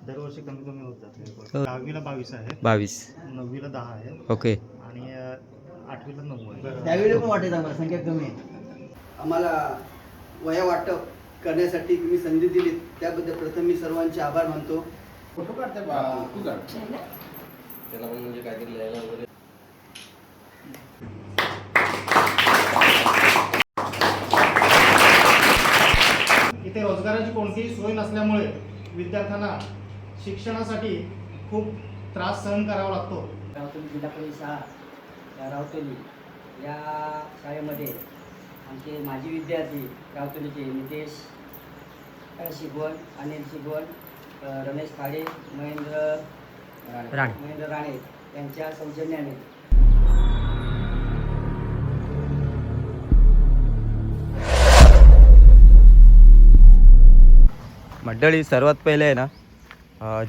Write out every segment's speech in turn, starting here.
दरवर्षी कमी कमी होत जाते. 10वीला 22 आहे, 22. 9वीला 10 आहे ओके. आणि 8वीला 9 आहे. त्यावेळी पण वाटायचं आम्हाला संख्या कमी आहे. आम्हाला वया वाटप करण्यासाठी तुम्ही संधी दिली त्याबद्दल प्रथम मी सर्वांचे आभार मानतो. फोटो काढते तू काढ त्याला पण म्हणजे काहीतरी लिहायला वगैरे. इथे रोजगाराची कोणतीही सोय नसल्यामुळे विद्यार्थ्यांना शिक्षणासाठी खूप त्रास सहन करावा लागतो. रावतोली जिल्हा परिषद शाळा या रावतोली या शाळेमध्ये आमचे माजी विद्यार्थी रावतोलीचे नितेश शिगवण, अनिल शिगवण, रमेश खाडे, महेंद्र राणे यांच्या सौजन्याने मंडळी, सर्वात पहिले आहे ना,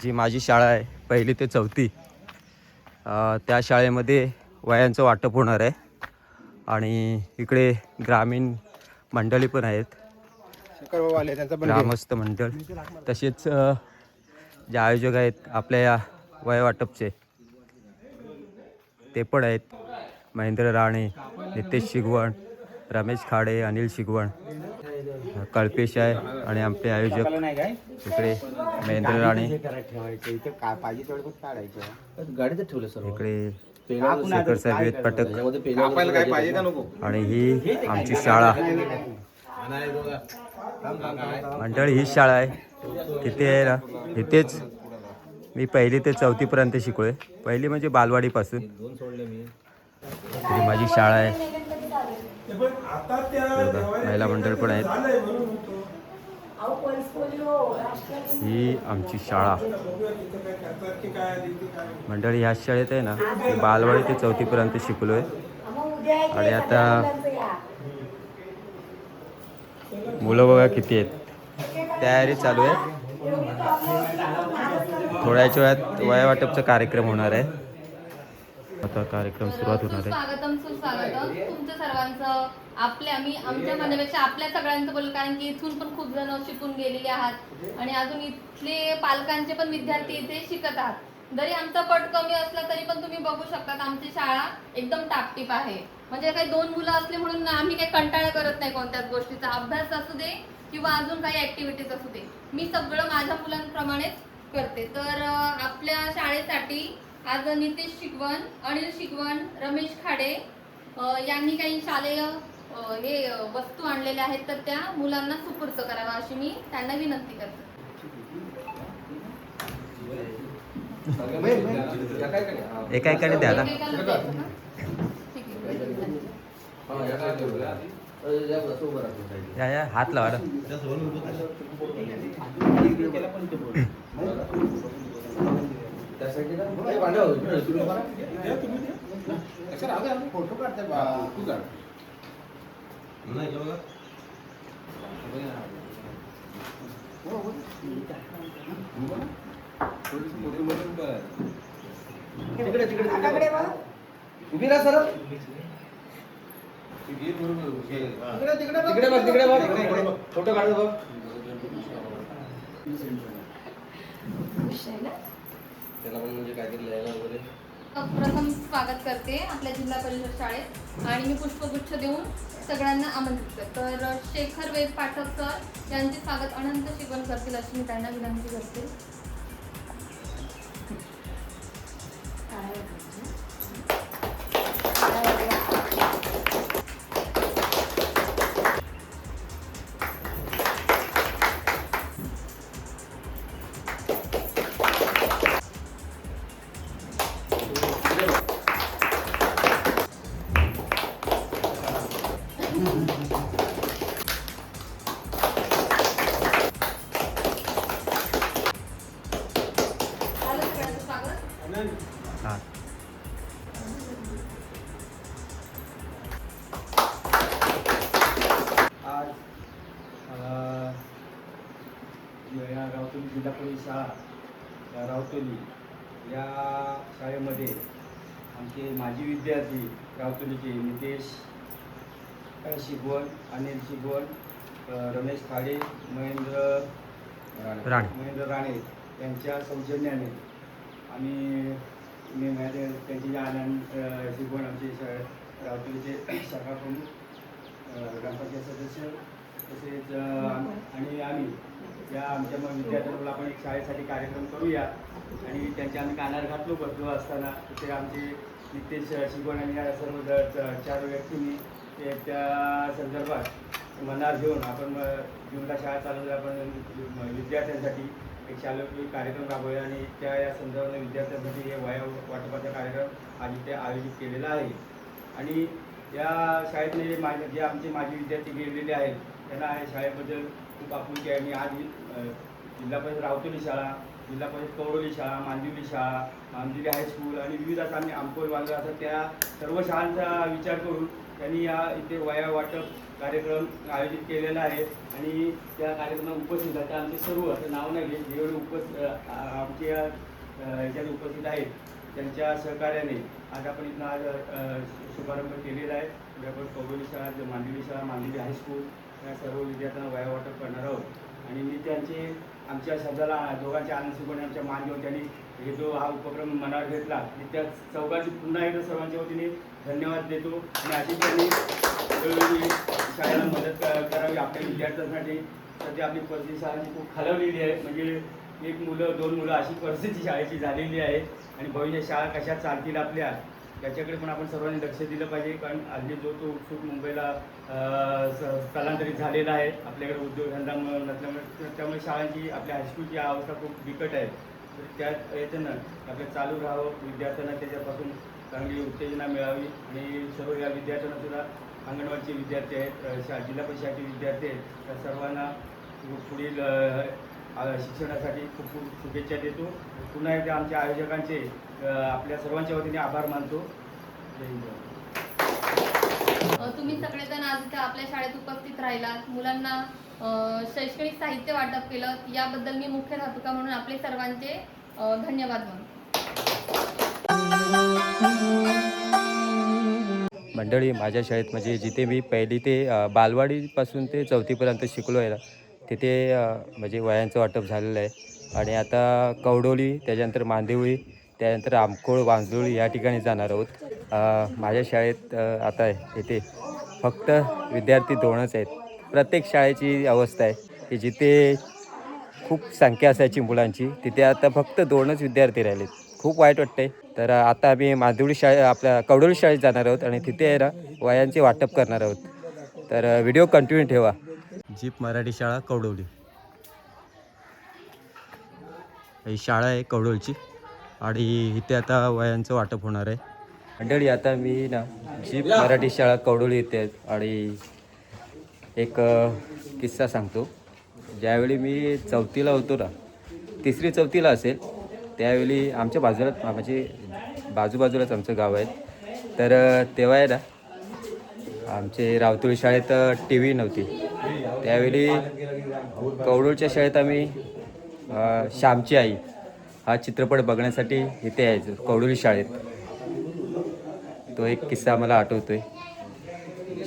जी माझी शाळा आहे 1ली ते 4थी, त्या शाळेमध्ये वयांचं वाटप होणार आहे आणि इकडे ग्रामीण मंडळी पण आहेत, ग्रामस्थ मंडळ, तसेच जे आयोजक आहेत आपल्या या वय वाटपचे ते पण आहेत. महेंद्र राणे, नितेश शिगवण, रमेश खाडे, अनिल शिगवण, कल्पेश आहे आणि आमचे आयोजक इकडे महेंद्र राणे, इकडे शेखर साहेब पाठक आणि ही आमची शाळा. मंडळी ही शाळा आहे, तिथे आहे ना, इथेच मी 1ली ते 4थीपर्यंत शिकलोय. 1ली म्हणजे बालवाडीपासून. ही माझी शाळा आहे. महिला मंडळ पण आहेत. ही आमची शाळा. मंडळी ह्या शाळेत आहे ना, मी बालवाडी ते 4थीपर्यंत शिकलोय आणि आता मुलं बघा किती आहेत. तयारी चालू आहे. थोड्याच वेळात वया वाटपचा कार्यक्रम होणार आहे. आता कार्यक्रम सुरुवात होणार आहे. स्वागतम सुस्वागतम तुमचं सर्वांचं. आमच्या म्हणण्यापेक्षा आपल्या सगळ्यांचं बोल, कारण की इथून पण खूप जण शिकून गेलेले आहात आणि अजून इथले पालकांचे पण विद्यार्थी इथे शिकत आहात. जरी आमचा पट कमी असला तरी पण तुम्ही बघू शकता आमची शाळा एकदम टापटीप आहे. म्हणजे काही 2 मुलं असले म्हणून आम्ही काही कंटाळा करत नाही कोणत्याच गोष्टीचा. अभ्यास असू दे किंवा अजून काही ऍक्टिव्हिटीज असू दे, मी सगळं माझ्या मुलांप्रमाणेच करते. तर आपल्या शाळेसाठी आज नितेश शिगवण, अनिल शिगवण, रमेश खाडे यांनी काही शालेय हे वस्तू आणलेल्या आहेत, तर त्या मुलांना सुपूर्द करावा अशी मी त्यांना विनंती करते. एका एकाने द्या ना. या हात लावा ना. फोटो काढते तू काढ. तिकडे तिकडे उभी राहा सर. तिकडे बघ, तिकडे बघ, फोटो काढतो बघ. त्याला पण म्हणजे काहीतरी लिहायला वगैरे. प्रथम स्वागत करते आपल्या जिल्हा परिषद शाळेत आणि मी पुष्पगुच्छ देऊन सगळ्यांना आमंत्रित करते. तर शेखर वेद पाठक सर यांचे स्वागत अनंत शिकवण करतील अशी मी त्यांना विनंती करते. रावतोली जिल्हा परिषद शाळा रावतोली या शाळेमध्ये आमचे माजी विद्यार्थी रावतोलीचे नितेश शिगवण, अनिल शिगवण, रमेश खाडे, महेंद्र राणे त्यांच्या सौजन्याने आम्ही त्यांची जे आनंद शिकवण आमचे रावतुलीचे शाखा प्रमुख ग्रामपंचायत सदस्य तसेच आणि आम्ही या आमच्या विद्यार्थ्यांना आपण एक शाळेसाठी कार्यक्रम करूया आणि त्यांच्या आम्ही कानार घातलो बसलो असताना तिथे आमचे नितेश शिकवण आणि या सर्व 4 व्यक्तींनी त्या संदर्भात मनावर घेऊन आपण जूनला शाळा चालू आपण विद्यार्थ्यांसाठी एक शालेय कार्यक्रम राबवूया आणि या संदर्भात विद्यार्थ्यांसाठी हे वया वाटपाचा कार्यक्रम आज इथे आयोजित केलेला आहे. आणि या शाळेतले जे आमचे माजी विद्यार्थी गेलेले आहेत त्यांना या शाळेबद्दल खूप आपुलकी आहे. मी आज जिल्हा परिषद रावतोली शाळा, जिल्हा परिषद कवडोली शाळा, मांदिवली शाळा, मांदिवली हायस्कूल आणि विविध असं आम्ही आंबोल बांधला असं त्या सर्व शाळांचा विचार करून त्यांनी या इथे वया वाटप कार्यक्रम आयोजित केलेला आहे. आणि त्या कार्यक्रमात उपस्थित आहेत आमचे सर्व असं नाव नाही घेत जेवढे आमचे याच्यात उपस्थित आहेत त्यांच्या सहकार्याने आज आपण इथं आज शुभारंभ केलेला आहे. आपण कवडोली शाळा, मांदिवली शाळा, मांदिवली हायस्कूल या सर्व विद्यार्थ्यांना वया वाटप करणार आहोत. आणि मी त्यांचे आमच्या शब्दाला दोघांच्या आनंद शिकवणे आमच्या मान घेऊन त्यांनी हे जो हा उपक्रम मनावर घेतला आणि त्या चौघांची पुन्हा एकदा सर्वांच्या वतीने धन्यवाद देतो. आणि अशी त्यांनी वेळोवेळी शाळेला मदत करावी आपल्या विद्यार्थ्यांसाठी. सध्या आपली परिस्थिती शाळांची खूप खालवलेली आहे, म्हणजे 1 मुलं 2 मुलं अशी परिस्थिती शाळेची झालेली आहे. आणि भविष्यात शाळा कशा चालतील आपल्या त्याच्याकडे पण आपण सर्वांनी लक्ष दिलं पाहिजे. कारण हल्ली जो तो उत्सुक मुंबईला स्थलांतरित झालेला आहे, आपल्याकडे उद्योगधंदा नसल्यामुळे त्यामुळे शाळांची आपल्या हायस्कूलची अवस्था खूप बिकट आहे. तर त्या याच्यानं आपल्या चालू राहावं, विद्यार्थ्यांना त्याच्यापासून चांगली उत्तेजना मिळावी. आणि सर्व या विद्यार्थ्यांना सुद्धा अंगणवाडीचे विद्यार्थी आहेत, जिल्हा परिषदेचे विद्यार्थी आहेत, त्या सर्वांना पुढील शिक्षणासाठी खूप खूप शुभेच्छा देतो. पुन्हा एकदा आमच्या आयोजकांचे आपल्या सर्वांच्या वतीने आभार मानतो. जय हिंद. तुम्ही सगळेजण आज इथे आपल्या शाळेत उपस्थित राहिलात, मुलांना शैक्षणिक साहित्य वाटप केलं, याबद्दल मी मुख्याध्यापिका म्हणून आपले सर्वांचे धन्यवाद मानतो. मंडळी, माझ्या शाळेत म्हणजे जिथे मी पहिली ते बालवाडीपासून ते 4थीपर्यंत शिकलो आहे ना, तिथे म्हणजे वयांचं वाटप झालेलं आहे. आणि आता कवडोली, त्याच्यानंतर मांदिवळी, त्यानंतर आमकोळ, वांजोळी या ठिकाणी जाणार आहोत. माझ्या शाळेत आता इथे फक्त विद्यार्थी 2च आहेत. प्रत्येक शाळेची अवस्था आहे की जिथे खूप संख्या असायची मुलांची, तिथे आता फक्त 2च विद्यार्थी राहिलेत. खूप वाईट वाटते. तर आता आम्ही मांदिवळी आपल्या कवडोली शाळेत जाणार आहोत आणि तिथे आहे ना वयांचे वाटप करणार आहोत. तर व्हिडिओ कंटिन्यू ठेवा. जीप मराठी शाळा कवडोली ही शाळा आहे कवडोलची आणि इथे आता वयांचं वाटप होणार आहे. मंडळी, आता मी ना जीप मराठी शाळा कवडोली येते आणि एक किस्सा सांगतो. ज्यावेळी मी 4थीला होतो ना, 3री-4थीला असेल, त्यावेळी आमच्या बाजूला म्हणजे बाजूबाजूलाच आमचं गाव आहे. तर तेव्हा आहे ना आमचे रावतोळी शाळेत TV नव्हती. त्यावेळी कवडोलच्या शाळेत आम्ही श्यामची आई हा चित्रपट बघण्यासाठी इथे यायचो कवडोली शाळेत. तो एक किस्सा मला आठवतोय.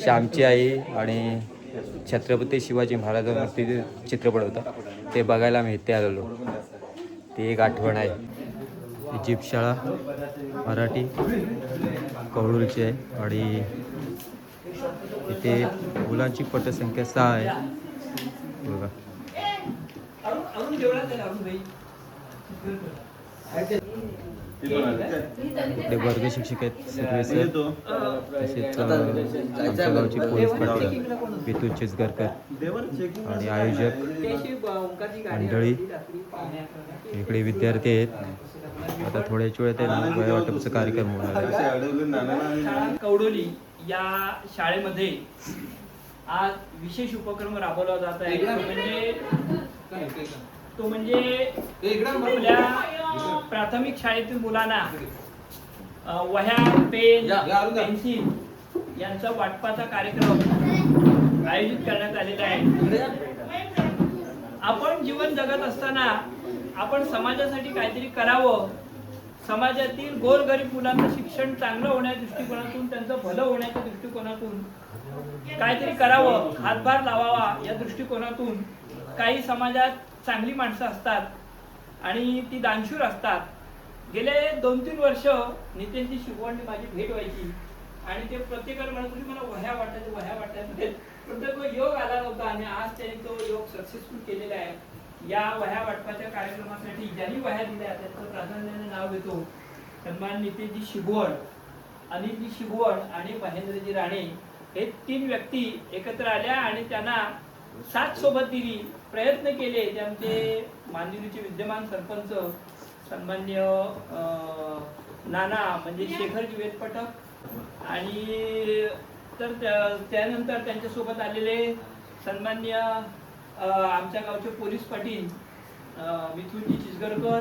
श्यामची आई आणि छत्रपती शिवाजी महाराजांवरती चित्रपट होता, ते बघायला मी इथे आलेलो. ती एक आठवण आहे. जीप शाळा मराठी कवडोलीची आहे आणि इथे मुलांची पटसंख्या 6 आहे. बघा, इकडे वर्ग शिक्षक आहेत सर्वे सर, तसेच आमच्या गावची पोलीस पाटील बितू चिचगरकर आणि आयोजक मंडळी. इकडे विद्यार्थी आहेत. आता थोड्याच वेळात आहे वया वाटपचा कार्यक्रम होणार आहे. कवडोली या शाळेमध्ये आज विशेष उपक्रम राबवला जात आहे. तो म्हणजे आपल्या प्राथमिक शाळेतील मुलांना वह्या, पेन, पेन्सिल यांचा वाटपाचा कार्यक्रम आयोजित करण्यात आलेला आहे. आपण जीवन जगत असताना आपण समाजासाठी काहीतरी करावं, समाजातील गोरगरीब मुलांचं शिक्षण चांगलं होण्याच्या दृष्टिकोनातून, त्यांचं भलं होण्याच्या दृष्टिकोनातून काहीतरी करावं, हातभार लावावा या दृष्टिकोनातून काही समाजात चांगली माणसं असतात आणि ती दानशूर असतात. गेले 2-3 वर्ष नितेशजी शिगवणने माझी भेट व्हायची आणि ते प्रत्येकाला म्हणत होते मला वह्या वाटायच्या. प्रत्येक योग आला नव्हता आणि आज त्यांनी तो योग सक्सेसफुल केलेला आहे. या वह्या वाटपाच्या कार्यक्रमासाठी ज्यांनी वह्या दिल्या त्यांचं प्राधान्याने नाव घेतो. सन्मान नितेशजी शिगवण, अनिलजी शिगवण आणि महेंद्रजी राणे हे 3 व्यक्ती एकत्र आल्या आणि त्यांना साथ सोबत दिली, प्रयत्न केले. ते आमचे मांदिवलीचे विद्यमान सरपंच सन्मान्य नाना म्हणजे शेखरजी वेदपटक आणि तर त्यानंतर त्यांच्यासोबत आलेले सन्मान्य आमच्या गावचे पोलीस पाटील मिथुनजी चिचगरकर,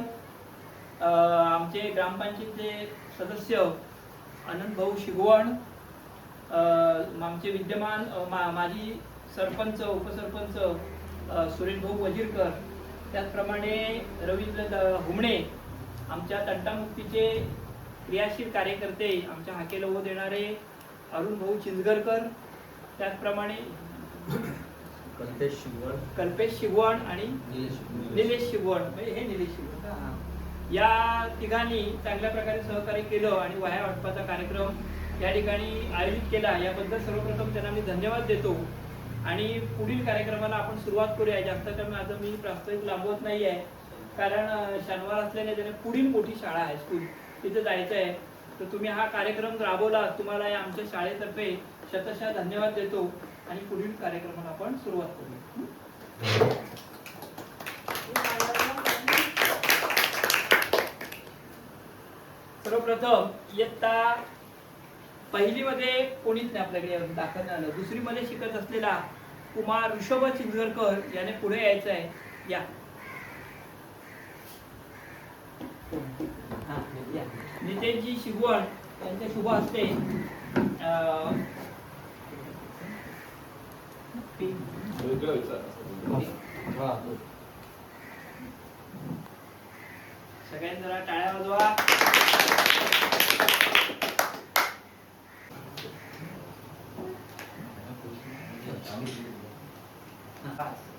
आमचे ग्रामपंचायतीचे सदस्य आनंद भाऊ शिगवण, आमचे विद्यमान माजी सरपंच उपसरपंच सुरेश भाऊ वजीरकर, त्याचप्रमाणे रवींद्र हुमणे, आमच्या तंटामुक्तीचे क्रियाशील कार्यकर्ते आमच्या हाकेला हो देणारे अरुण भाऊ चिंचगरकर, त्याचप्रमाणे कल्पेश शिगवण आणि निलेश शिगवण म्हणजे हे निलेश शिगवण, या तिघांनी चांगल्या प्रकारे सहकार्य केलं आणि वह्या वाटपाचा कार्यक्रम या ठिकाणी आयोजित केला. याबद्दल सर्वप्रथम त्यांना मी धन्यवाद देतो आणि पुढील कार्यक्रमाला आपण सुरुवात करूया. जास्त कमी आता मी प्रास्ताविक लांबवत नाही आहे, कारण शनिवार असल्याने त्याने पुढील मोठी शाळा आहे स्कूल तिथे जायचं आहे. तर तुम्ही हा कार्यक्रम राबवला, तुम्हाला या आमच्या शाळेतर्फे शतशः धन्यवाद देतो आणि पुढील कार्यक्रमाला आपण सुरुवात करूया. सर्वप्रथम इयत्ता पहिलीमध्ये कोणीच नाही आपल्याकडे दाखल झालं. दुसरीमध्ये शिकत असलेला कुमार ऋषभ चिंचगरकर याने पुढे यायचं आहे. या नितेशजी शिगवण यांच्या शुभ हस्ते सगळ्यांनी जरा टाळ्या वाजवा.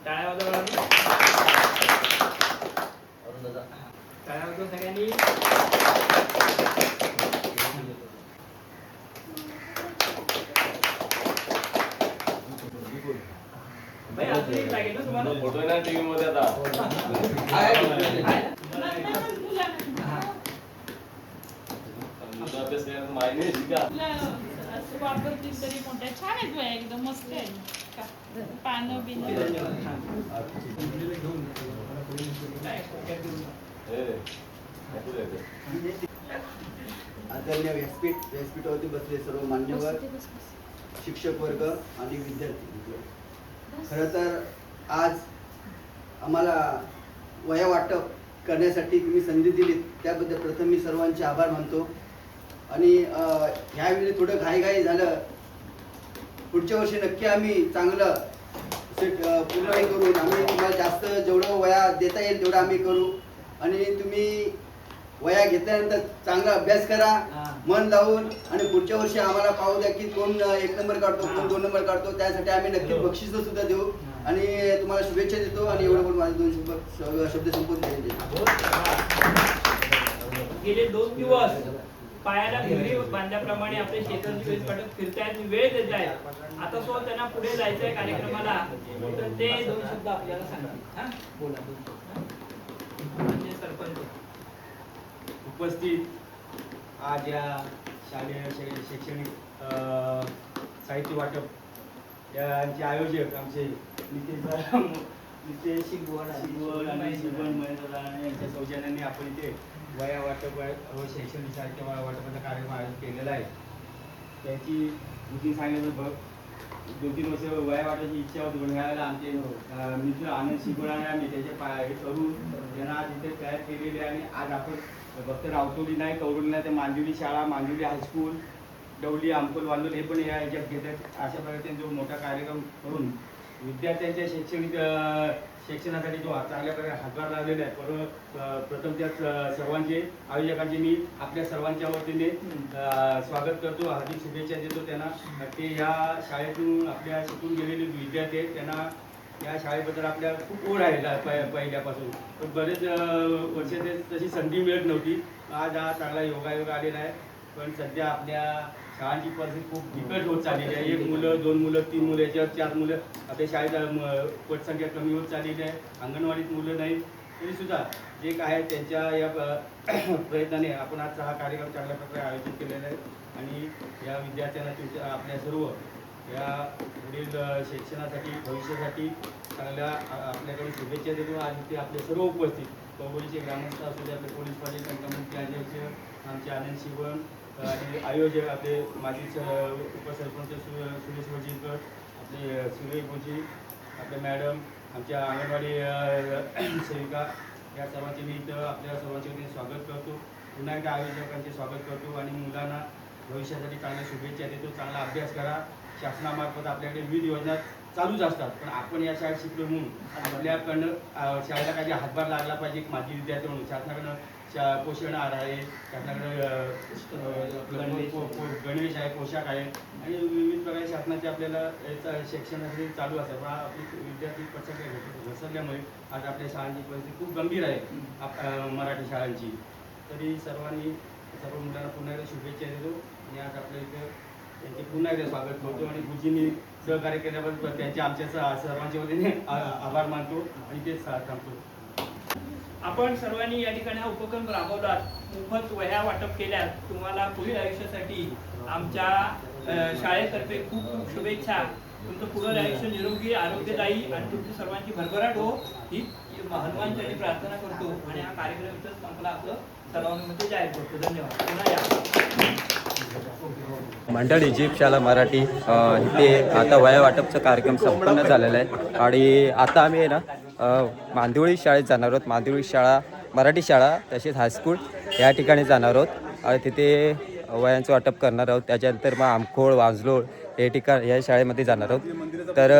टाळ्या वाजवा, टाळ्या वाजवा सगळ्यांनी. भाई अजून एक लागेल ना तुम्हाला फोटो ना टीव्ही मध्ये आता अभ्यास माहिती नाही शिका वापरतील तरी मोठ्या छान आहेत बाया, एकदम मस्त आहे. पानं बिनं आदरणीय व्यासपीठावरती बसले सर्व मान्यवर शिक्षक वर्ग आणि विद्यार्थी. खरं तर आज आम्हाला वह्या वाटप करण्यासाठी तुम्ही संधी दिली त्याबद्दल प्रथम मी सर्वांचे आभार मानतो. आणि ह्यावेळी थोडं घाईघाई झालं. पुढच्या वर्षी नक्की आम्ही चांगलं पूर्ण हे करून आम्ही तुम्हाला जास्त जेवढं वह्या देता येईल तेवढं आम्ही करू. आणि तुम्ही वह्या घेतल्यानंतर चांगला अभ्यास करा मन लावून, आणि पुढच्या वर्षी आम्हाला पाहू द्या की कोण 1 नंबर काढतो कोण 2 नंबर काढतो. त्यासाठी आम्ही नक्की बक्षीस सुद्धा देऊ आणि तुम्हाला शुभेच्छा देतो. आणि एवढं बोलून माझे 2 शब्द संपूर्ण देतो. गेले 2 दिवस पायाला भिंगरी बांधल्याप्रमाणे आपले शेखरजी वेदपटक फिरतायत, वेळ देत आहेत. आता सो त्यांना पुढे जायचं आहे कार्यक्रमाला, तर ते 2 शब्द आपल्याला सांगतील. हा बोला. म्हणजे सरपंच उपस्थित आज या शालेय शैक्षणिक साहित्य वाटप यांचे आयोजक आमचे नितेश शिगवण आणि शिगवण महेंद्र यांच्या सौजन्याने आपण इथे वह्या वाटप व शैक्षणिक साहित्य वाटपाचा कार्यक्रम आयोजित केलेला आहे. त्याची बुकिंग सांगितलं बघ 2-3 वर्ष वह्या वाटायची इच्छा होती, पण ह्यावेळेला आमचे मित्र आनंद शिगवण आम्ही त्याचे हे करून त्यांना आज इथे तयार केलेले आहे. आणि आज आपण फक्त रावतोली नाही, कौरुली नाही, तर मांदिवली शाळा, मांदिवली हायस्कूल, डवली, अंकोल, वांदोल हे पण या ह्याच्यात घेतात. अशा प्रकारे जो मोठा कार्यक्रम करून विद्यार्थ्यांच्या शिक्षणासाठी जो चांगल्या प्रकारे हातभार लावलेला आहे. प्रथम त्या सर्वांचे आयोजकांचे मी आपल्या सर्वांच्या वतीने स्वागत करतो, हार्दिक शुभेच्छा देतो त्यांना. ते ह्या शाळेतून आपल्या शिकून गेलेले विद्यार्थी आहेत, त्यांना या शाळेबद्दल आपल्या खूप ओढ आहे पहिल्यापासून. पण बरेच वर्ष ते तशी संधी मिळत नव्हती. आज हा चांगला योगायोग आलेला आहे. पण सध्या आपल्या शाळांची परिस्थिती खूप बिकट होत चाललेली आहे. 1 मुलं 2 मुलं 3 मुलं याच्यावर 4 मुलं आपल्या शाळेत पटसंख्या कमी होत चाललेली आहे. अंगणवाडीत मुलं नाही तरीसुद्धा जे काय आहे त्यांच्या या प्रयत्नाने आपण आज हा कार्यक्रम चांगल्या प्रकारे आयोजित केलेला आहे. आणि या विद्यार्थ्यांना तुमच्या आपल्या सर्व या पुढील शिक्षणासाठी भविष्यासाठी चांगल्या आपल्याकडे शुभेच्छा देतो. आणि ते आपले सर्व उपस्थित कवळीचे ग्रामस्थ असू दे, आपले पोलीस पाटील, मुख्य अध्यक्ष आमचे आनंद शिवण आणि आयोजक आपले माजी उपसरपंच सुरेश वजीरकर, आपले सुरेश भोजी, आपले मॅडम, आमच्या अंगणवाडी सेविका, या सर्वांचे मी इथं आपल्या सर्वांच्या वतीने स्वागत करतो. पुन्हा एकदा आयोजकांचे स्वागत करतो आणि मुलांना भविष्यासाठी चांगल्या शुभेच्छा देतो. चांगला अभ्यास करा. शासनामार्फत आपल्याकडे विविध योजना चालूच असतात, पण आपण या शाळेत शिकलो म्हणून आपल्याकडनं शाळेला काही हातभार लागला पाहिजे. माझी विद्यार्थी म्हणून शासनाकडनं पोषण आहार आहे, शासनाकडं गणवेश आहे, पोशाख आहे आणि विविध प्रकारे शासनाचे आपल्याला शिक्षणासाठी चालू असतात. पण आपली विद्यार्थी पटसंख्या घसरल्यामुळे आज आपल्या शाळांची परिस्थिती खूप गंभीर आहे मराठी शाळांची. तरी सर्व मुलांना पुन्हा एकदा शुभेच्छा देतो आणि आज आपल्या इथं त्यांचे पुन्हा एकदा स्वागत करतो आणि गुरुजींनी सहकार्य केल्याबद्दल त्यांचे आमच्या सर्वांच्या वतीने आभार मानतो आणि तेच थांबतो. आपण सर्वांनी या ठिकाणी हा उपक्रम राबवलात, मोफत वह्या वाटप केल्यात. तुम्हाला पुढील आयुष्यासाठी आमच्या शाळेतर्फे खूप खूप शुभेच्छा. तुमचं पुढील आयुष्य निरोगी आरोग्यदायी आणि तुमची सर्वांची भरभराट हो ही हनुमानसाठी प्रार्थना करतो आणि हा कार्यक्रम इथंच संपला असं सर्वांमध्ये जाहीर करतो. धन्यवाद. पुन्हा या मंडळी जीप शाळा मराठी इथे आता वया वाटपचा कार्यक्रम संपन्न झालेला आहे आणि आता आम्ही आहे ना मांदिवळी शाळेत जाणार आहोत. मांदिवळी शाळा मराठी शाळा तसेच हायस्कूल या ठिकाणी जाणार आहोत आणि तिथे वयांचं वाटप करणार आहोत. त्याच्यानंतर मग आमखोळ वांजलोळ हे ठिकाण या शाळेमध्ये जाणार आहोत. तर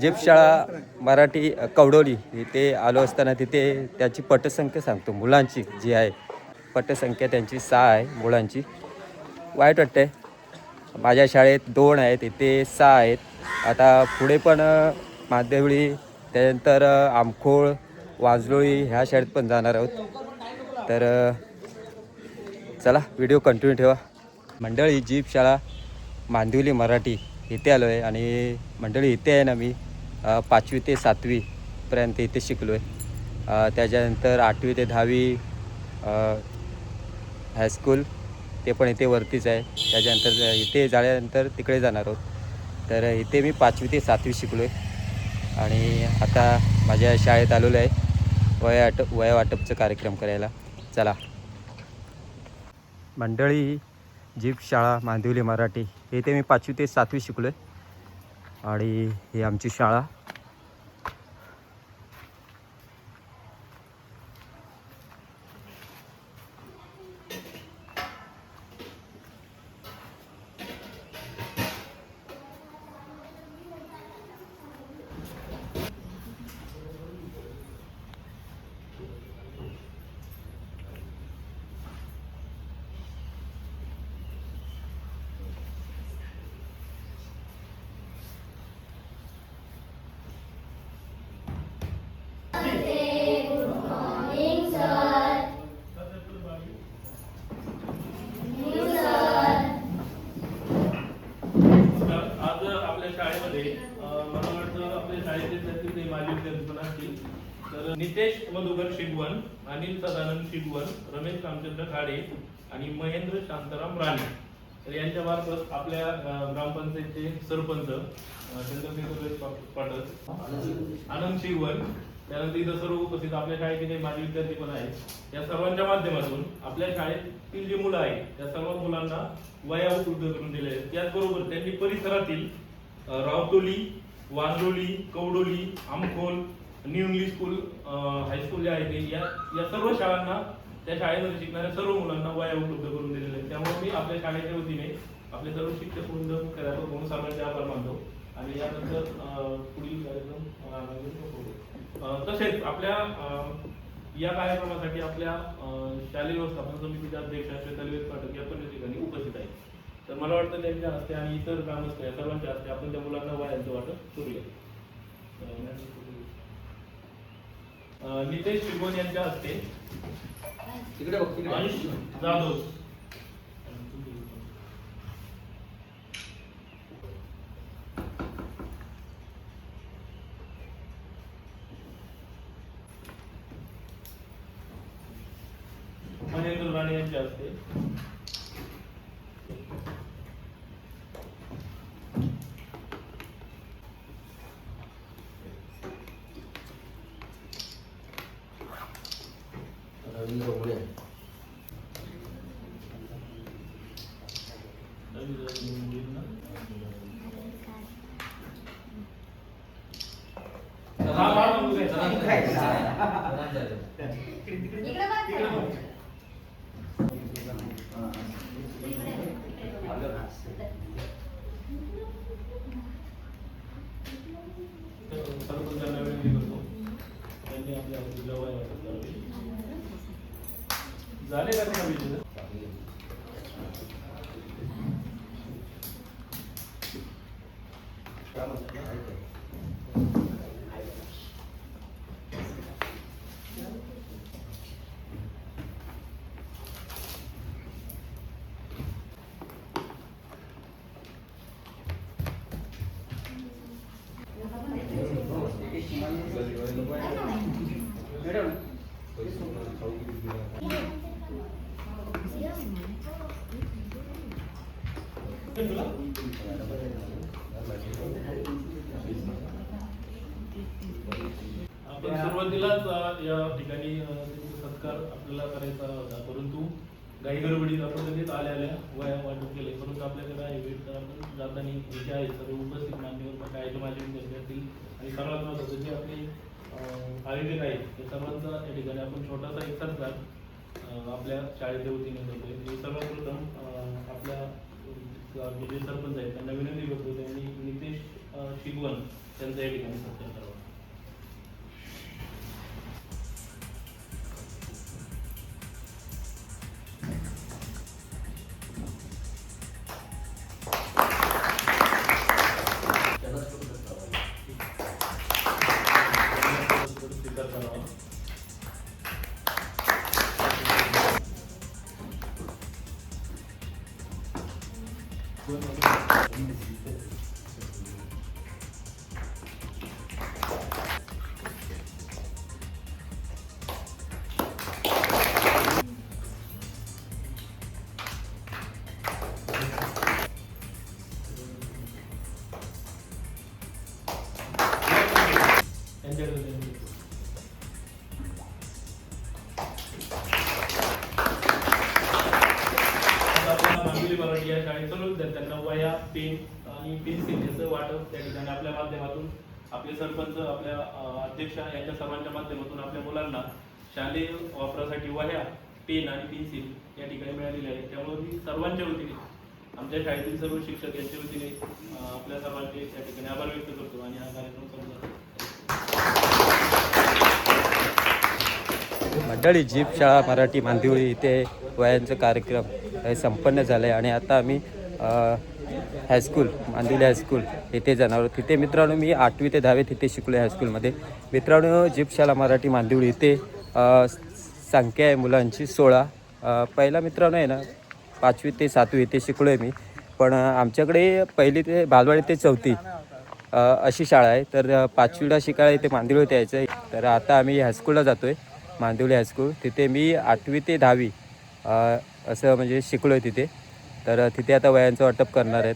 जीप शाळा मराठी कवडोली इथे आलो असताना तिथे त्याची पटसंख्या सांगतो मुलांची जी आहे. पटसंख्या त्यांची 6 आहे मुलांची. वाईट वाटते, माझ्या शाळेत 2 आहेत, इथे 6 आहेत. आता पुढे पण मांदिवळी त्यानंतर आमखोळ वांजलोळी ह्या शाळेत पण जाणार आहोत. तर चला व्हिडिओ कंटिन्यू ठेवा. मंडळी जीप शाळा मांदिवली मराठी इथे आलो आहे आणि मंडळी इथे आहे ना मी 5वी ते 7वी पर्यंत इथे शिकलो आहे. त्याच्यानंतर 8वी ते 10वी हायस्कूल ते पण इथे वरतीच आहे. त्याच्यानंतर इथे झाल्यानंतर तिकडे जाणार आहोत. तर इथे मी 5वी ते 7वी शिकलो आहे आणि आता माझ्या शाळेत आलेलो आहे वया वाटपचं कार्यक्रम करायला. चला मंडळी जीप शाळा मांदिवली मराठी इथे मी 5वी ते 7वी शिकलो आहे आणि ही आमची शाळा. तर नितेश मधुकर शिगवण, अनिल सदानंद शिगवण, रमेश रामचंद्र खाडे आणि महेंद्र शांताराम राणे तर यांच्या मार्फत आपल्या ग्रामपंचायतचे सरपंच चंद्रशेखर पाटल, आनंद शिगवण, त्यानंतर इथं सर्व उपस्थित आपल्या शाळेचे काही माजी विद्यार्थी पण आहेत. या सर्वांच्या माध्यमातून आपल्या शाळेतील जी मुलं आहेत त्या सर्व मुलांना वह्या उपलब्ध करून दिल्या आहेत. त्याचबरोबर त्यांनी परिसरातील रावतोली, वांजोली, Kavdoli, आमखोल, new English school high school जे आहे ते या सर्व शाळांना त्या शाळेमध्ये शिकणाऱ्या सर्व मुलांना वह्या उपलब्ध करून दिलेल्या आहेत. त्यामुळे मी आपल्या शाळेच्या वतीने आपले सर्व शिक्षक वृंद, मुख्याध्यापक म्हणून सर्वांचे आभार मानतो आणि यानंतर पुढील कार्यक्रम तसेच आपल्या या कार्यक्रमासाठी आपल्या शालेय व्यवस्थापन समितीचे अध्यक्ष श्वेताली पाठक या पण या ठिकाणी उपस्थित आहेत. तर मला वाटतं त्यांच्या हस्ते आणि इतर ग्रामस्थ या सर्वांच्या हस्ते आपण त्या मुलांना वह्यांचं वाटप करूया. नितेश शिगवण यांच्या हस्ते तिकडे बघ तिकडे. अंश जाधव महेंद्र राणे यांच्या हस्ते रवींद्र उळे. इकडे बघ. सरपंचांना विनंती करतो त्यांनी आपल्या हस्तीला वय वाटप करावे. झाले का ते विषय? आपण सुरुवातीलाच या ठिकाणी सत्कार आपल्याला करायचा होता, परंतु काही गडबडीत आपण लगेच आल्या वया वाटप केले. परंतु आपल्याकडे आहे वेळ, तर आपण जाताना जे आहे सर्व उपस्थित मान्यवर काय माझे विद्यार्थी आणि सर्वात महत्त्वाचं जे आपले आयोजक आहेत त्या सर्वांचा या ठिकाणी आपण छोटासा एक सत्कार आपल्या शाळेच्या वतीने करतोय. मी सर्वप्रथम आपल्या जे सरपंच आहेत त्यांना विनंती करतो त्यांनी नितेश शिगवण त्यांचा या ठिकाणी सत्कार करावा. स्वीकार करावा. मराठी या शाळेत सर्व विद्यार्थ्यांना वया पेन आणि पेन्सिल याचं वाटप त्या ठिकाणी आपल्या माध्यमातून आपले सरपंच आपल्या अध्यक्ष यांच्या सर्वांच्या माध्यमातून आपल्या मुलांना शालेय वापरासाठी वह्या पेन आणि पेन्सिल या ठिकाणी मिळालेले आहेत. त्यामुळे मी सर्वांच्या वतीने आमच्या शाळेतील सर्व शिक्षक यांच्या वतीने आपल्या सर्वांचे त्या ठिकाणी आभार व्यक्त करतो आणि हा कार्यक्रम समजा मंडळी जीप शाळा मराठी मांदिवळी इथे वयांचा कार्यक्रम संपन्न झाला आहे आणि आता आम्ही हायस्कूल मांदिवली हायस्कूल इथे जाणार आहोत. तिथे मित्रांनो मी 8वी ते 10वी तिथे शिकलो आहे हायस्कूलमध्ये. मित्रांनो जीप शाळा मराठी मांदिवळी इथे संख्या आहे मुलांची 16. पहिला मित्रांनो आहे ना 5वी ते 7वी इथे शिकलो आहे मी, पण आमच्याकडे पहिली ते बालवाडी ते 4थी अशी शाळा आहे. तर 5वीला शिकायला इथे मांदिवळीत यायचं आहे. तर आता आम्ही हायस्कूलला जातो आहे मांदिवली हायस्कूल. तिथे मी 8वी ते 10वी असं म्हणजे शिकलो आहे तिथे. तर तिथे आता वयांचं वाटप करणार आहेत.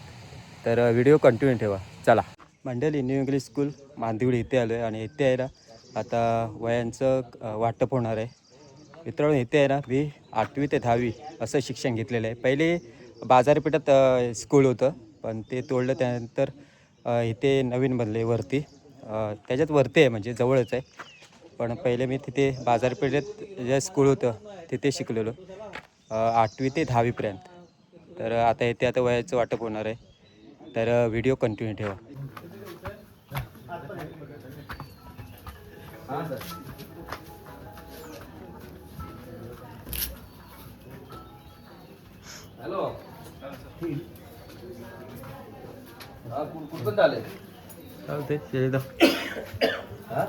तर व्हिडिओ कंटिन्यू ठेवा. चला मंडळी न्यू इंग्लिश स्कूल मांदिवळी इथे आलो आहे आणि इथे आहे ना आता वयांचं वाटप होणार आहे. मित्रांनो इथे आहे ना मी 8वी ते 10वी असं शिक्षण घेतलेलं आहे. पहिले बाजारपेठात स्कूल होतं पण ते तोडलं. त्यानंतर इथे नवीन बनले वरती, त्याच्यात वरती आहे म्हणजे जवळच आहे. पण पहिले मी तिथे बाजारपेठेत जे स्कूल होतं तिथे शिकलेलो 8वी ते 10वीपर्यंत. तर आता इथे आता वयाचं वाटप होणार आहे. तर व्हिडिओ कंटिन्यू ठेवा. हॅलो कुठून आले? चालते हा?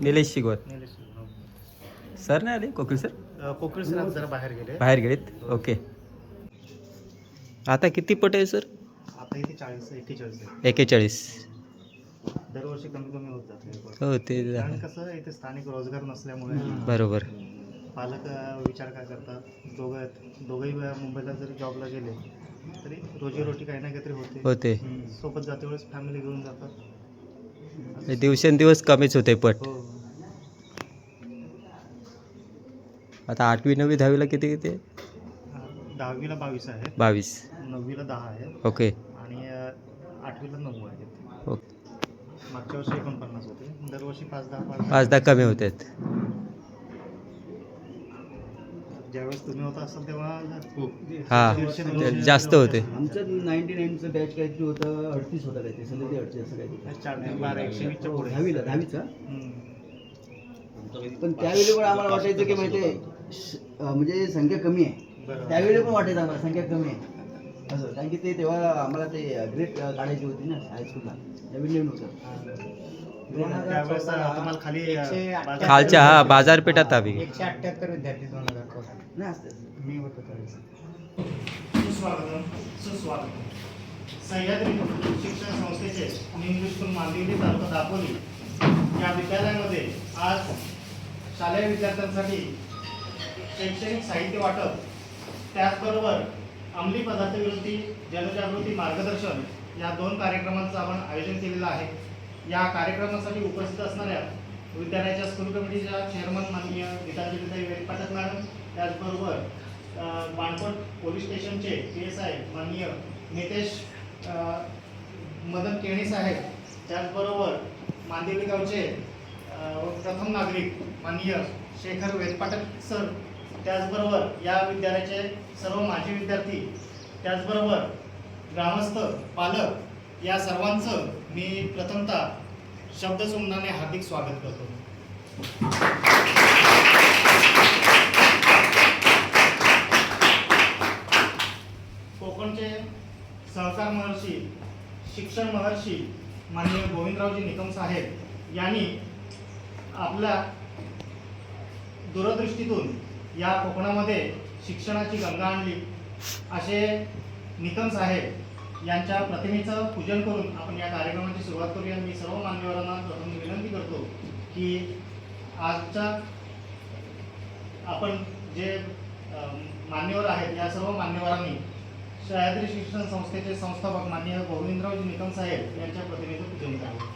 निलेश शिगवत सर नाही आले कोकिळ सर कोकिळ सर आज जरा बाहेर गेले. बाहेर गेलेत ओके. आता किती पट आहे सर? आता इथे 41 आहे. 41. दरवर्षी कमी कमी होत जाते. हो ते कारण कसं इथे स्थानिक रोजगार नसल्यामुळे बरोबर. पालक विचार काय करतात, दोघंही मुंबईला जरी जॉबला गेले तरी रोजीरोटी काही ना काहीतरी होते. सोबत जाते वेळेस फॅमिली घेऊन जातात. दिवसेंदिवस कमीच होते पट. हो. आता 8वी 9वी 10वीला किती किती? 10वीला 22 आहे, 22. 9वीला 10 आहे ओके आणि 8वीला 9 आहेत. ओके. मागच्या वर्षी 49 होते. दरवर्षी 5-10 कमी होते. ज्यावेळेस तुम्ही होता असाल तेव्हा हां जास्त होते. आमचं 99चं बॅच काहीतरी होतं, 38 होता काहीतरी, सध्या ते 38 असं काहीतरी. 4-12-120च्या पुढे. 10वीचा. हम्म. पण त्यावेळी पण आम्हाला वाटायचं की माहिती आहे म्हणजे संख्या कमी आहे. बरोबर. त्यावेळी पण वाटायचं आम्हाला संख्या कमी आहे असं, कारण की ते तेव्हा आम्हाला ते ग्रेड काढायची होती ना हायस्कूलला, नवीन नवीन होतं. त्यावेळेस तुम्हाला खाली खालच्या बाजारपेठात हवी. 178 विद्यार्थी 2014 नाही असते मी होतो त्यावेळेस. सुस्वागतम. सह्याद्री शिक्षण संस्थेचे निमविष्णू मांदिवली तालुका दापोली या विद्यालयामध्ये आज शालेय विद्यार्थ्यांसाठी शैक्षणिक साहित्य वाटप, त्याचबरोबर अंमली पदार्थ विरोधी जनजागृती मार्गदर्शन या 2 कार्यक्रमांचं आपण आयोजन केलेलं आहे. या कार्यक्रमासाठी उपस्थित असणाऱ्या विद्यालयाच्या स्कूल कमिटीच्या चेअरमन माननीय गीतांजलीताई वेदपाठक मॅडम, त्याचबरोबर बाणकोट पोलीस स्टेशनचे PSI माननीय नितेश मदन केणी साहेब, त्याचबरोबर मांदेली गावचे प्रथम नागरिक माननीय शेखर वेदपाठक सर, त्याचबरोबर या विद्यालयाचे सर्व माजी विद्यार्थी, त्याचबरोबर ग्रामस्थ, पालक या सर्वांचं मी प्रथमतः शब्दसुमनाने हार्दिक स्वागत करतो. कोकणचे सहकार महर्षी, शिक्षण महर्षी माननीय गोविंदरावजी निकम साहेब यांनी आपल्या दूरदृष्टीतून या कोकणामध्ये शिक्षणाची गंगा आणली. असे निकम साहेब यांच्या प्रतिमेचं पूजन करून आपण या कार्यक्रमाची सुरुवात करूया. मी सर्व मान्यवरांना प्रथम विनंती करतो की आजच्या आपण जे मान्यवर आहेत या सर्व मान्यवरांनी सह्याद्री शिक्षण संस्थेचे संस्थापक माननीय गोविंदरावजी निकम साहेब यांच्या प्रतिमेचं पूजन करावं.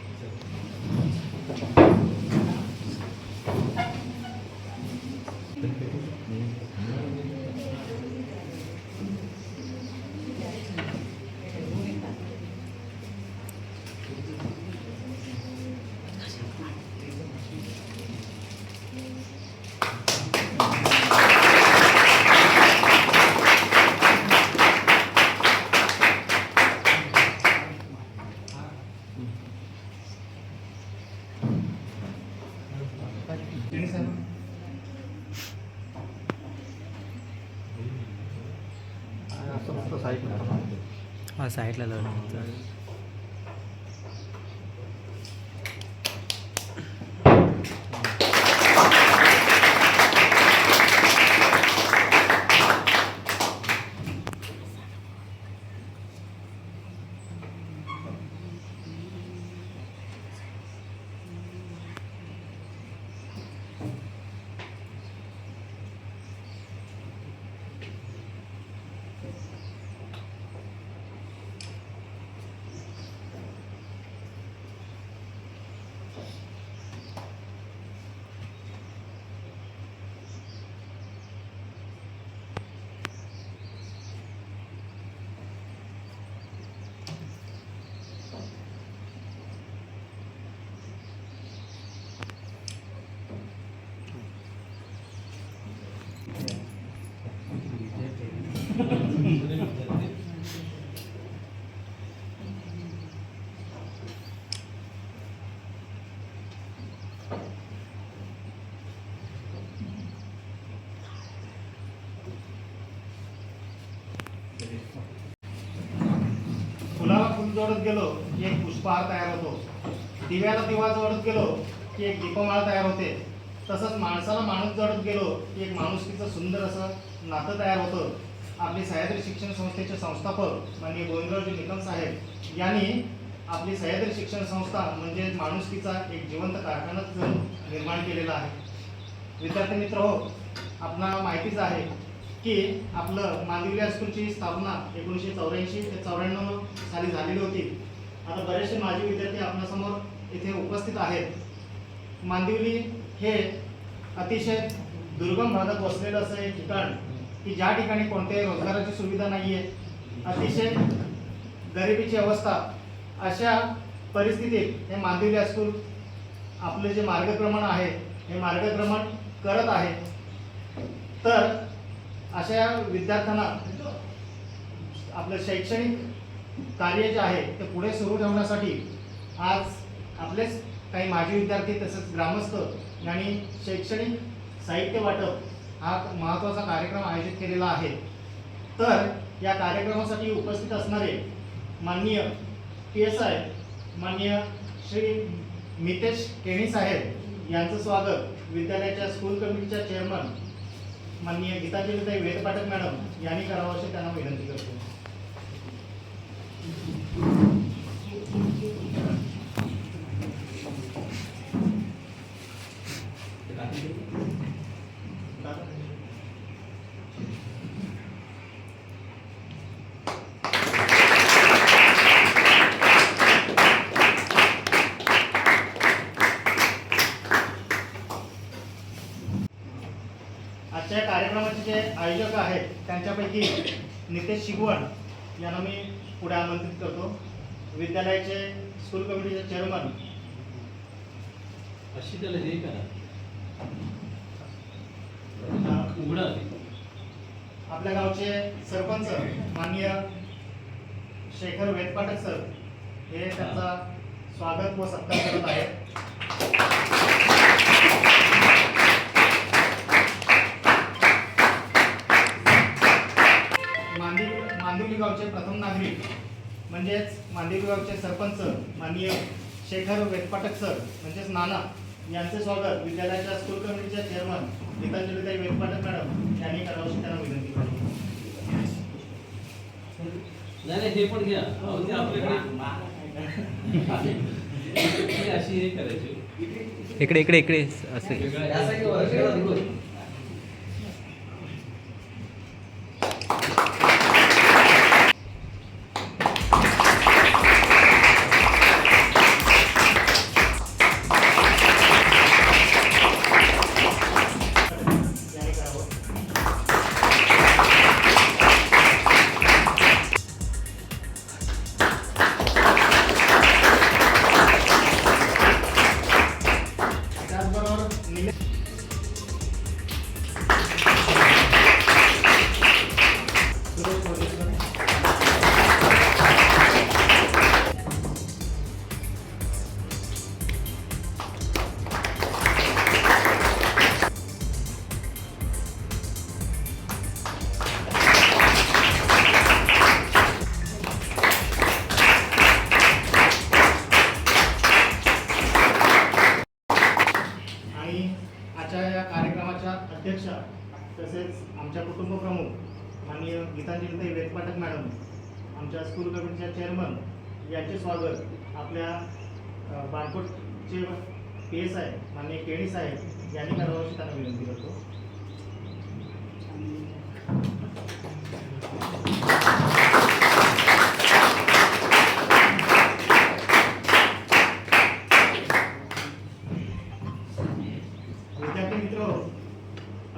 हां साईडला लावलं. जोडत गेलो की एक पुष्पहार तयार होतो, दिव्याला दिवा जोडत गेलो की एक दीपमाळ तयार होते, तसंच माणसाला माणूस जोडत गेलो की एक माणुसकीचं सुंदर असं नातं तयार होतं. आपली सह्याद्री शिक्षण संस्थेचे संस्थापक माननीय गोविंदरावजी निकम साहेब यांनी आपली सह्याद्री शिक्षण संस्था म्हणजे माणुसकीचा एक जिवंत कारखानाच निर्माण केलेला आहे. विद्यार्थी मित्र हो, आपणाला माहितीच आहे की आपलं मांदिवली हायस्कूलची स्थापना 1984 ते 94 साली झालेली होती. आता बरेचसे माजी विद्यार्थी आपल्यासमोर इथे उपस्थित आहेत. मांदिवली हे अतिशय दुर्गम भागात वसलेलं असं एक ठिकाण की ज्या ठिकाणी कोणत्याही रोजगाराची सुविधा नाही आहे, अतिशय गरिबीची अवस्था, अशा परिस्थितीत हे मांदिवली हायस्कूल आपले जे मार्गक्रमण आहे हे मार्गक्रमण करत आहे. तर अशा विद्यार्थ्यांना आपलं शैक्षणिक कार्य जे आहे ते पुढे सुरू ठेवण्यासाठी आज आपलेच काही माजी विद्यार्थी तसेच ग्रामस्थ यांनी शैक्षणिक साहित्य वाटप हा महत्त्वाचा कार्यक्रम आयोजित केलेला आहे. तर या कार्यक्रमासाठी उपस्थित असणारे माननीय PSI माननीय श्री मितेश केणी साहेब यांचं स्वागत विद्यालयाच्या स्कूल कमिटीच्या चेअरमन माननीय गीतांजलीताई वेदपाठक मॅडम यांनी करावं अशी त्यांना विनंती करतो. आजच्या कार्यक्रमाचे जे आयोजक आहेत त्यांच्यापैकी नितेश शिगवण यांना मी पुढे आमंत्रित करतो. विद्यालयाचे स्कूल कमिटीचे चेअरमन अशी त्याला हे करा आपल्या गावचे सरपंच माननीय शेखर वेदपाठक सर हे त्यांचा स्वागत व सत्कार करत आहेत. मांदिवली गावचे प्रथम नागरिक म्हणजेच मांदिवली गावचे सरपंच माननीय शेखर वेदपाठक सर म्हणजेच नाना यांचे स्वागत विद्यालयाच्या स्कूल कमिटीच्या चेअरमन गीतांजलीताई वेदपाठक मॅडम यांनी करावं अशी त्यांना विनंती करतो. नाही हे पण घ्या ते आपल्याकडे अशी हे करायची इकडे इकडे इकडे असे यांनी करावं. त्याचबरोबर निलेश सुरेश मोरेकर आणि आजच्या या कार्यक्रमाच्या अध्यक्षा तसेच आमच्या कुटुंब प्रमुख माननीय गीतांजलीताई वेदपाठक मॅडम आमच्या स्कूल कमिटीच्या चेअरमन यांचे स्वागत आपल्या बारकोटचे PSI माननीय केणी साहेब यांनी करावं अशी त्यांना विनंती करतो. विद्यार्थी मित्र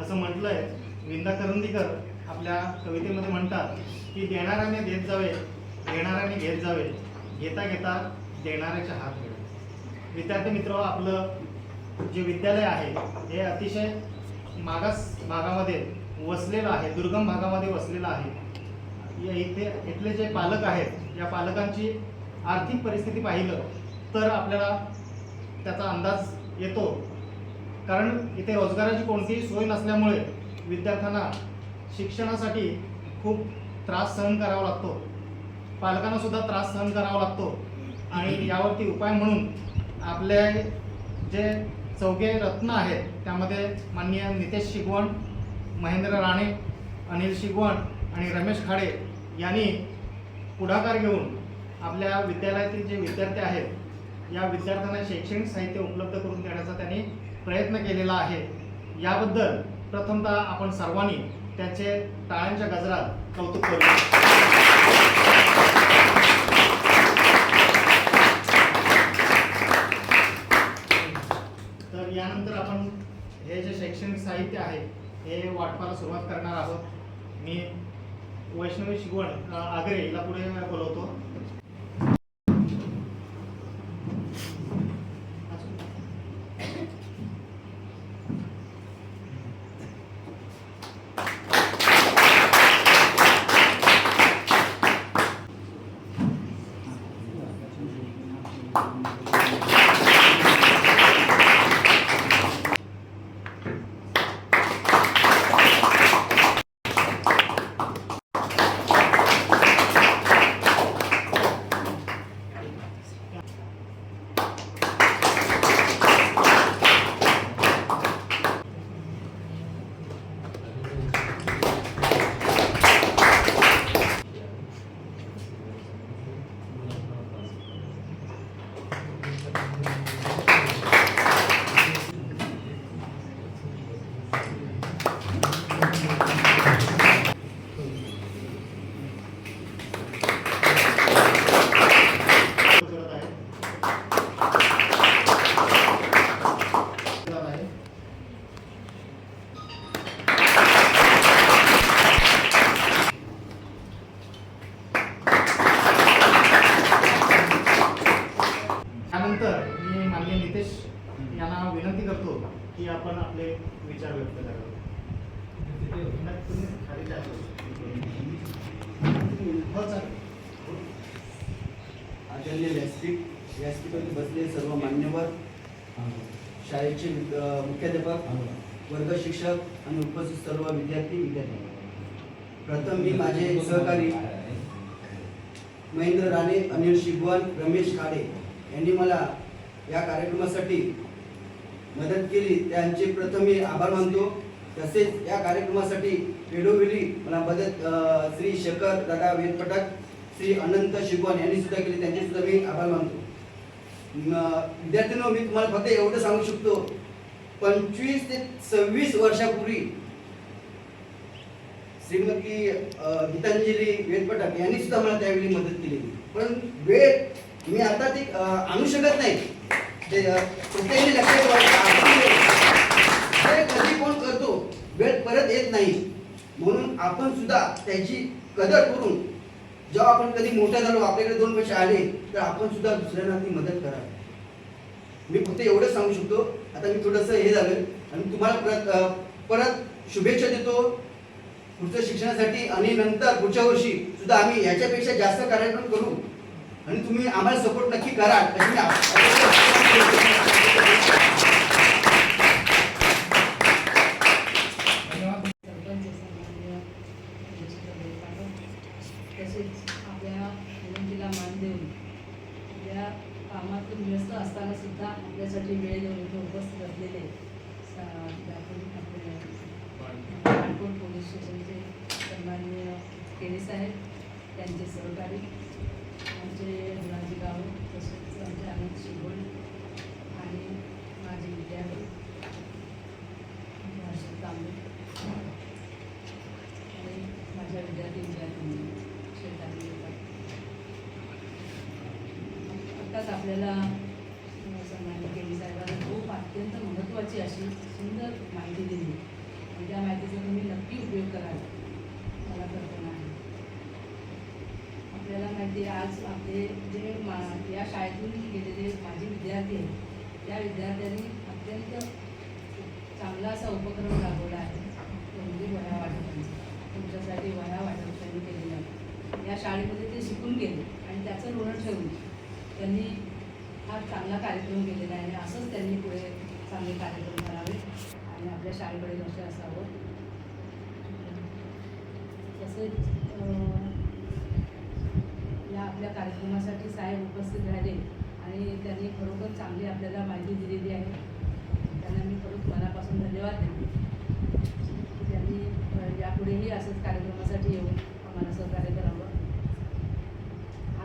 असं म्हटलंय, विंदा करंदीकर आपल्या कवितेमध्ये म्हणतात की देणाऱ्याने देत जावे, घेणाऱ्याने घेत जावे, घेता घेता देणाऱ्याच्या हात मिळेल. विद्यार्थी मित्र, आपलं जे विद्यालय आहे हे अतिशय मागास भागामध्ये वसलेलं आहे, दुर्गम भागामध्ये वसलेलं आहे. इथले जे पालक आहेत या पालकांची आर्थिक परिस्थिती पाहिलं तर आपल्याला त्याचा अंदाज येतो. कारण इथे रोजगाराची कोणतीही सोय नसल्यामुळे विद्यार्थ्यांना शिक्षणासाठी खूप त्रास सहन करावा लागतो. पालकांना सुद्धा त्रास सहन करावा लागतो आणि यावरती उपाय म्हणून आपले जे चौघे रत्न आहेत त्यामध्ये माननीय नितेश शिगवण, महेंद्र राणे, अनिल शिगवण आणि रमेश खाडे यांनी पुढाकार घेऊन आपल्या विद्यालयातील जे विद्यार्थी आहेत या विद्यार्थ्यांना शैक्षणिक साहित्य उपलब्ध करून देण्याचा त्यांनी प्रयत्न केलेला आहे. याबद्दल प्रथमतः आपण सर्वांनी त्यांचे टाळ्यांच्या गजरात कौतुक करूया. तर यानंतर आपण हे जे शैक्षणिक साहित्य आहे हे वाटपाला सुरुवात करणार आहोत. मी वैष्णवी शिगवण आगरे हिला पुढे बोलवतो. त्यानंतर मी माननीय नितेश यांना विनंती करतो की आपण आपले विचार व्यक्त करावे. हो चालेल. आदरणीय व्यासपीठावर बसले सर्व मान्यवर, शाळेचे मुख्याध्यापक, वर्ग शिक्षक आणि उपस्थित सर्व विद्यार्थी. प्रथम मी माझे सहकारी महेंद्र राणे, अनिल शिगवण, रमेश खाडे यांनी मला या कार्यक्रमासाठी मदत केली त्यांचे प्रथम मी आभार मानतो. तसेच या कार्यक्रमासाठी वेळोवेळी मला मदत श्री शेखर दादा वेदपटक, श्री अनंत शिगवण यांनी सुद्धा केली, त्यांचे सुद्धा मी आभार मानतो. विद्यार्थ्यांनो, मी तुम्हाला फक्त एवढं सांगू शकतो, 25 ते 26 वर्षापूर्वी श्रीमती गीतांजली वेदपटक यांनी सुद्धा मला त्यावेळी मदत केली. पण वेळ मी आता ती आणू शकत नाही. ते प्रत्येकाने लक्षात ठेवा, कधी कोण करतो वेळ परत येत नाही. म्हणून आपण सुद्धा त्याची कदर करून जेव्हा आपण कधी मोठा झालो, आपल्याकडे 2 पैसे आले, तर आपण सुद्धा दुसऱ्यांना ती मदत करा. मी फक्त एवढंच सांगू शकतो. आता मी थोडंसं हे झालं आणि तुम्हाला परत शुभेच्छा देतो पुढच्या शिक्षणासाठी आणि नंतर पुढच्या वर्षी सुद्धा आम्ही याच्यापेक्षा जास्त कार्यक्रम करू आणि तुम्ही आम्हाला सपोर्ट नक्की करा. तसेच आपल्या विनंतीला मान देऊन आपल्या कामातून व्यस्त असताना सुद्धा आपल्यासाठी वेळ देऊन इथे उपस्थित असलेले पाणकोट पोलीस स्टेशनचे सन्माननीय केळे साहेब, त्यांचे सहकारी, आमचे गुणाजी गाव, तसेच आमचे अनिल शिगवण आणि माझे विद्यार्थी हर्षद तांबे आणि माझ्या विद्यार्थी आत्ताच आपल्याला सन्माननीय केळी साहेबांनी खूप अत्यंत महत्त्वाची अशी सुंदर माहिती दिली आणि त्या माहितीचा तुम्ही नक्की उपयोग कराल मला कल्पना आहे. आपल्याला माहिती आहे आज आपले जे या शाळेतून गेलेले माझे विद्यार्थी आहेत त्या विद्यार्थ्यांनी अत्यंत चांगला असा उपक्रम राबवला आहे. म्हणजे वह्या वाटपांचा तुमच्यासाठी वह्या वाटप त्यांनी केलेलं आहे. या शाळेमध्ये ते शिकून गेले आणि त्याचं ऋण ठेवून त्यांनी हा चांगला कार्यक्रम केलेला आहे. असंच त्यांनी पुढे चांगले कार्यक्रम करावे आणि आपल्या शाळेकडे लक्ष असावं. तसेच या आपल्या कार्यक्रमासाठी साहेब उपस्थित राहिले आणि त्यांनी खरोखर चांगली आपल्याला माहिती दिलेली आहे. त्यांना मी खरंच मनापासून धन्यवाद देते. त्यांनी यापुढेही असंच कार्यक्रमासाठी येऊन आम्हाला सहकार्य करावं.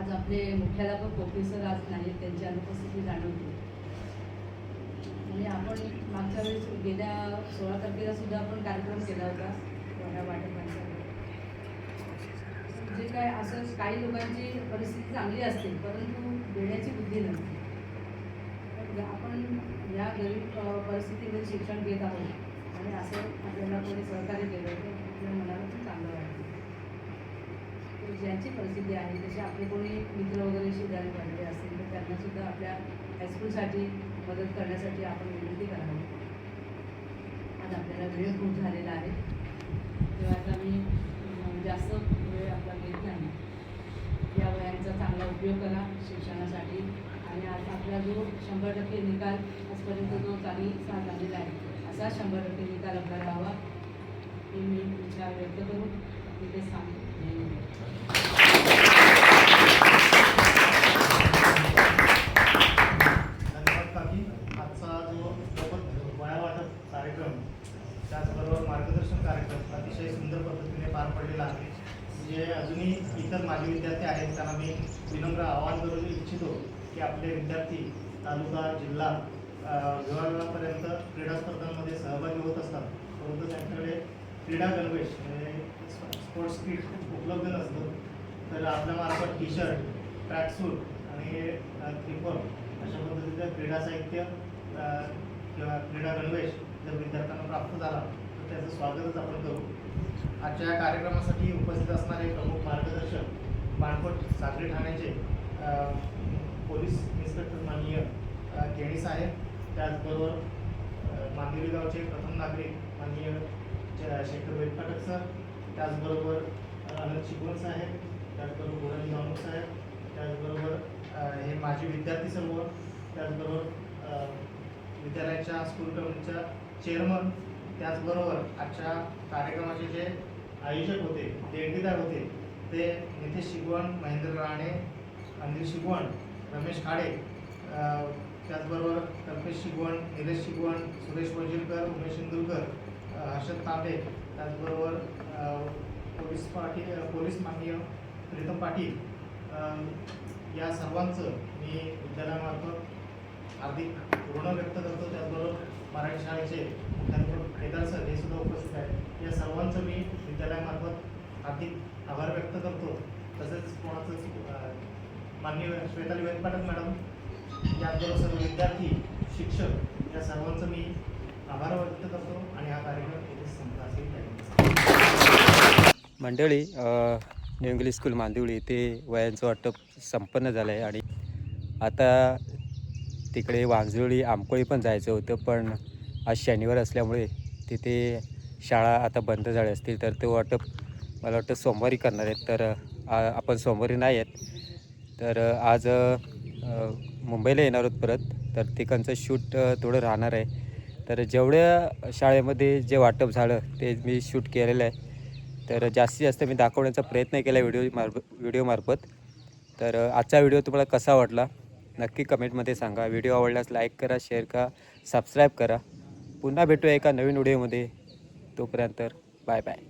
आज आपले मुख्याध्यापक प्रोफेसर आज नाहीत, त्यांची अनुपस्थिती जाणवते. आणि आपण मागच्या वेळेस गेल्या 16 तारखेला सुद्धा आपण कार्यक्रम केला होता वह्या वाटपांचा. जे काय असं काही लोकांची परिस्थिती चांगली असते परंतु देण्याची बुद्धी नसते. आपण या गरीब परिस्थितीमध्ये शिक्षण घेत आहोत आणि असं आपल्याला कोणी सहकार्य केलं तर आपल्या मनाला खूप चांगलं वाटतं. ज्यांची परिस्थिती आहे जसे आपले कोणी मित्र वगैरे शेजारी पडले असतील तर त्यांनासुद्धा आपल्या हायस्कूलसाठी मदत करण्यासाठी आपण विनंती करावी. आज आपल्याला वेळ खूप झालेला आहे तेव्हा आता मी जास्त वेळ आपला घेत नाही. या वयांचा चांगला उपयोग करा शिक्षणासाठी आणि आज आपला जो 100% निकाल आजपर्यंत जो चांगली झालेला आहे असा 100% निकाल आपला राहावा हे मी विचार व्यक्त करून तिथे सांगतो. धन्यवाद काकी. आजचा जो वह्या वाटप कार्यक्रम त्याचबरोबर मार्गदर्शन कार्यक्रम अतिशय सुंदर पद्धतीने पार पडलेला आहे. जे अजूनही इतर माजी विद्यार्थी आहेत त्यांना मी विनम्र आवाहन करू इच्छितो की आपले विद्यार्थी तालुका जिल्हा विभागापर्यंत क्रीडा स्पर्धांमध्ये सहभागी होत असतात परंतु त्यांच्याकडे क्रीडा गणवेश स्पोर्ट्स किट उपलब्ध नसतं. तर आपल्यामार्फत टी शर्ट, ट्रॅकसूट आणि त्रिफल अशा पद्धतीचं क्रीडा साहित्य किंवा क्रीडा गणवेश जर विद्यार्थ्यांना प्राप्त झाला तर त्याचं स्वागतच आपण करू. आजच्या या कार्यक्रमासाठी उपस्थित असणारे प्रमुख मार्गदर्शक बाणकोट सागरी ठाण्याचे पोलीस इन्स्पेक्टर माननीय केणी साहेब, त्याचबरोबर मांदिवली गावचे प्रथम नागरिक माननीय शेखर वेदपाठक सर, त्याचबरोबर अनंत शिकवण साहेब, त्याचबरोबर गोराजी गावणूक साहेब, त्याचबरोबर हे माजी विद्यार्थी सर्व, त्याचबरोबर विद्यालयाच्या स्कूल कमिटीच्या चेअरमन, त्याचबरोबर आजच्या कार्यक्रमाचे जे आयोजक होते, देणगीदार होते ते नितेश शिगवण, महेंद्र राणे, अंदिल शिगवण, रमेश खाडे, त्याचबरोबर कल्पेश शिगवण, निलेश शिगवण, सुरेश वजीरकर, उमेश इंदुरकर, हर्षद तांबे, त्याचबरोबर पोलीस माननीय प्रीतम पाटील या सर्वांचं मी विद्यालयामार्फत हार्दिक ऋण व्यक्त करतो. त्याचबरोबर मराठी शाळेचे मुख्याध्यापक केदार सर हे सुद्धा उपस्थित आहेत. या सर्वांचं मी विद्यालयामार्फत हार्दिक आभार व्यक्त करतो. तसेच कोणाचं माननीय श्वेताली वेदपाठक मॅडम, याचबरोबर सर्व विद्यार्थी, शिक्षक या सर्वांचं मी आभार व्यक्त करतो आणि हा कार्यक्रम इथे संपला असेल. मंडळी, न्यू इंग्लिश स्कूल मांदिवली इथे वयांचं वाटप संपन्न झालं आहे आणि आता तिकडे वांजोळी आंबकोळी पण जायचं होतं पण आज शनिवार असल्यामुळे तिथे शाळा आता बंद झाल्या असतील तर ते वाटप मला वाटतं सोमवारी करणार आहेत. तर आपण सोमवारी नाही आहेत तर आज मुंबईला येणार आहोत परत, तर तिकडचं शूट थोडं राहणार आहे. तर जेवढ्या शाळेमध्ये जे वाटप झालं ते मी शूट केलेलं आहे. तर जास्तीत जास्त मी दाखवण्याचा प्रयत्न केला व्हिडिओमार्फत. तर आजचा व्हिडिओ तुम्हाला कसा वाटला नक्की कमेंटमध्ये सांगा. व्हिडिओ आवडल्यास लाईक करा, शेअर करा, सबस्क्राईब करा. पुन्हा भेटूया एका नवीन व्हिडिओमध्ये. तोपर्यंत बाय बाय.